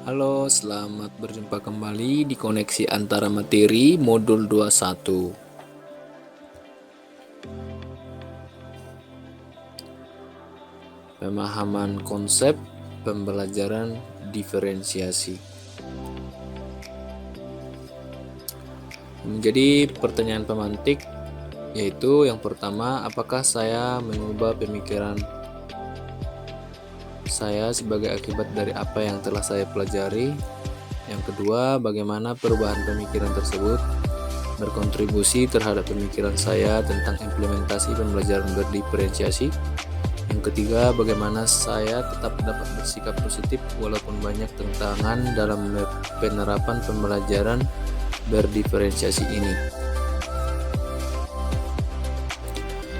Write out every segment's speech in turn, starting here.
Halo, selamat berjumpa kembali di koneksi antara materi modul 21. Pemahaman konsep pembelajaran diferensiasi. Menjadi pertanyaan pemantik yaitu yang pertama, apakah saya mengubah pemikiran saya sebagai akibat dari apa yang telah saya pelajari? Yang kedua, bagaimana perubahan pemikiran tersebut berkontribusi terhadap pemikiran saya tentang implementasi pembelajaran berdiferensiasi? Yang ketiga, bagaimana saya tetap dapat bersikap positif walaupun banyak tantangan dalam penerapan pembelajaran berdiferensiasi ini?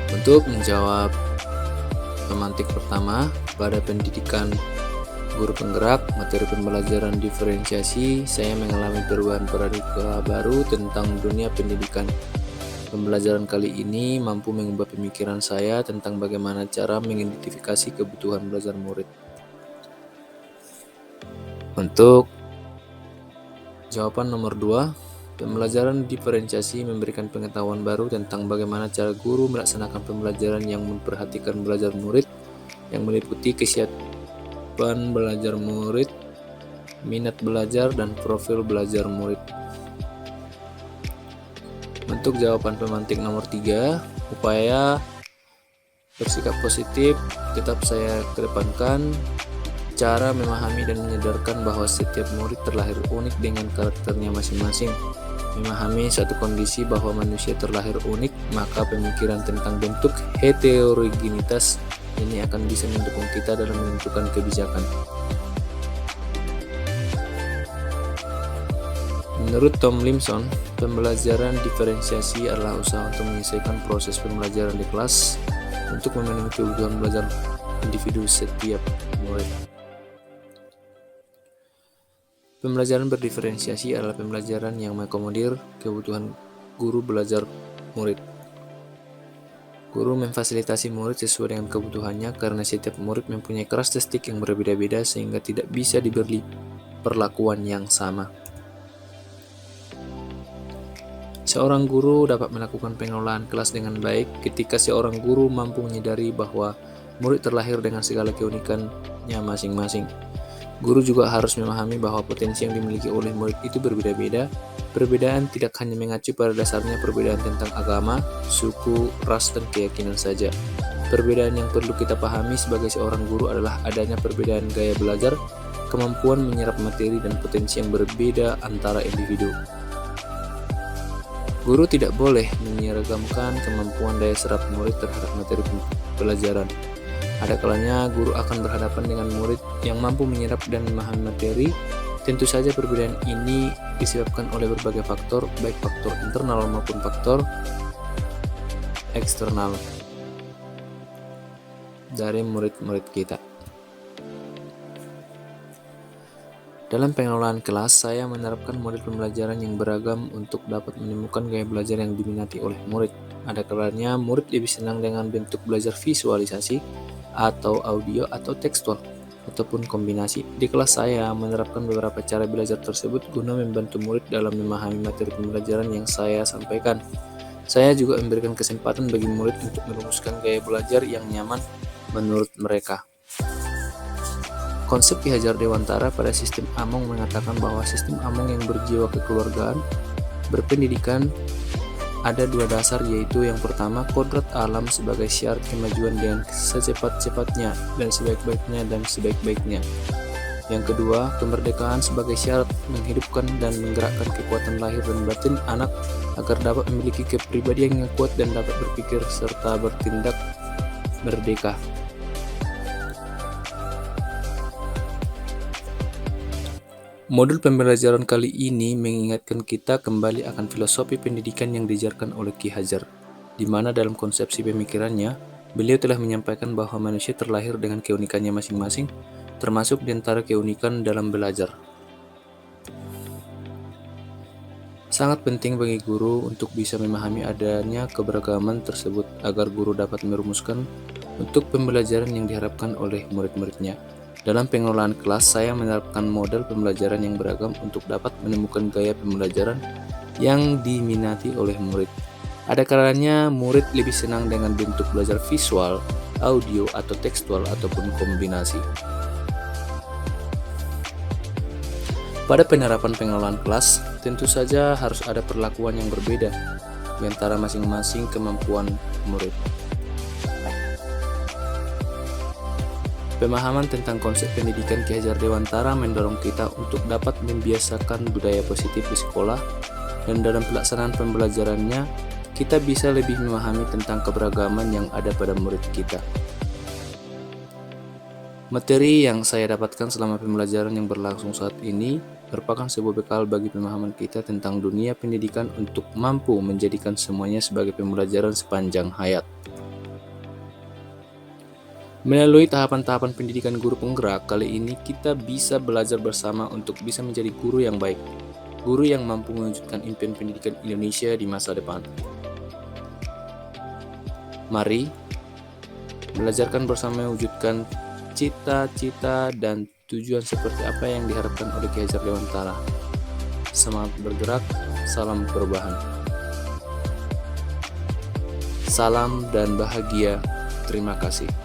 Untuk menjawab pemantik pertama, pada pendidikan guru penggerak materi pembelajaran diferensiasi, saya mengalami perubahan paradigma baru tentang dunia pendidikan. Pembelajaran kali ini mampu mengubah pemikiran saya tentang bagaimana cara mengidentifikasi kebutuhan belajar murid. Untuk jawaban nomor 2, pembelajaran diferensiasi memberikan pengetahuan baru tentang bagaimana cara guru melaksanakan pembelajaran yang memperhatikan belajar murid, yang meliputi kesiapan belajar murid, minat belajar, dan profil belajar murid. Untuk jawaban pemantik nomor 3, upaya bersikap positif tetap saya kedepankan. Cara memahami dan menyadarkan bahwa setiap murid terlahir unik dengan karakternya masing-masing. Memahami satu kondisi bahwa manusia terlahir unik, maka pemikiran tentang bentuk heterogenitas ini akan bisa mendukung kita dalam menentukan kebijakan. Menurut Tom Limson, pembelajaran diferensiasi adalah usaha untuk menyelesaikan proses pembelajaran di kelas untuk memenuhi kebutuhan belajar individu setiap murid. Pembelajaran berdiferensiasi adalah pembelajaran yang mengakomodir kebutuhan guru belajar murid. Guru memfasilitasi murid sesuai dengan kebutuhannya karena setiap murid mempunyai karakteristik yang berbeda-beda sehingga tidak bisa diberi perlakuan yang sama. Seorang guru dapat melakukan pengelolaan kelas dengan baik ketika seorang guru mampu menyadari bahwa murid terlahir dengan segala keunikannya masing-masing. Guru juga harus memahami bahwa potensi yang dimiliki oleh murid itu berbeda-beda. Perbedaan tidak hanya mengacu pada dasarnya perbedaan tentang agama, suku, ras, dan keyakinan saja. Perbedaan yang perlu kita pahami sebagai seorang guru adalah adanya perbedaan gaya belajar, kemampuan menyerap materi, dan potensi yang berbeda antara individu. Guru tidak boleh menyeragamkan kemampuan daya serap murid terhadap materi pelajaran. Ada kalanya guru akan berhadapan dengan murid yang mampu menyerap dan memahami materi. Tentu saja perbedaan ini disebabkan oleh berbagai faktor, baik faktor internal maupun faktor eksternal dari murid-murid kita. Dalam pengelolaan kelas, saya menerapkan model pembelajaran yang beragam untuk dapat menemukan gaya belajar yang diminati oleh murid. Ada kalanya murid lebih senang dengan bentuk belajar visualisasi, atau audio atau tekstual, ataupun kombinasi. Di kelas saya menerapkan beberapa cara belajar tersebut guna membantu murid dalam memahami materi pembelajaran yang saya sampaikan. Saya juga memberikan kesempatan bagi murid untuk merumuskan gaya belajar yang nyaman menurut mereka. Konsep Ki Hajar Dewantara pada sistem Among mengatakan bahwa sistem Among yang berjiwa kekeluargaan berpendidikan ada dua dasar, yaitu yang pertama, kodrat alam sebagai syarat kemajuan dengan secepat-cepatnya dan sebaik-baiknya dan sebaik-baiknya. Yang kedua, kemerdekaan sebagai syarat menghidupkan dan menggerakkan kekuatan lahir dan batin anak agar dapat memiliki kepribadian yang kuat dan dapat berpikir serta bertindak merdeka. Modul pembelajaran kali ini mengingatkan kita kembali akan filosofi pendidikan yang diajarkan oleh Ki Hajar, di mana dalam konsepsi pemikirannya, beliau telah menyampaikan bahwa manusia terlahir dengan keunikannya masing-masing, termasuk di antara keunikan dalam belajar. Sangat penting bagi guru untuk bisa memahami adanya keberagaman tersebut agar guru dapat merumuskan untuk pembelajaran yang diharapkan oleh murid-muridnya. Dalam pengelolaan kelas, saya menerapkan model pembelajaran yang beragam untuk dapat menemukan gaya pembelajaran yang diminati oleh murid. Ada kalanya murid lebih senang dengan bentuk belajar visual, audio, atau tekstual, ataupun kombinasi. Pada penerapan pengelolaan kelas, tentu saja harus ada perlakuan yang berbeda di antara masing-masing kemampuan murid. Pemahaman tentang konsep pendidikan Ki Hajar Dewantara mendorong kita untuk dapat membiasakan budaya positif di sekolah, dan dalam pelaksanaan pembelajarannya, kita bisa lebih memahami tentang keberagaman yang ada pada murid kita. Materi yang saya dapatkan selama pembelajaran yang berlangsung saat ini merupakan sebuah bekal bagi pemahaman kita tentang dunia pendidikan untuk mampu menjadikan semuanya sebagai pembelajaran sepanjang hayat. Melalui tahapan-tahapan pendidikan guru penggerak, kali ini kita bisa belajar bersama untuk bisa menjadi guru yang baik, guru yang mampu mewujudkan impian pendidikan Indonesia di masa depan. Mari belajarkan bersama mewujudkan cita-cita dan tujuan seperti apa yang diharapkan oleh Ki Hajar Dewantara. Semangat bergerak, salam perubahan. Salam dan bahagia. Terima kasih.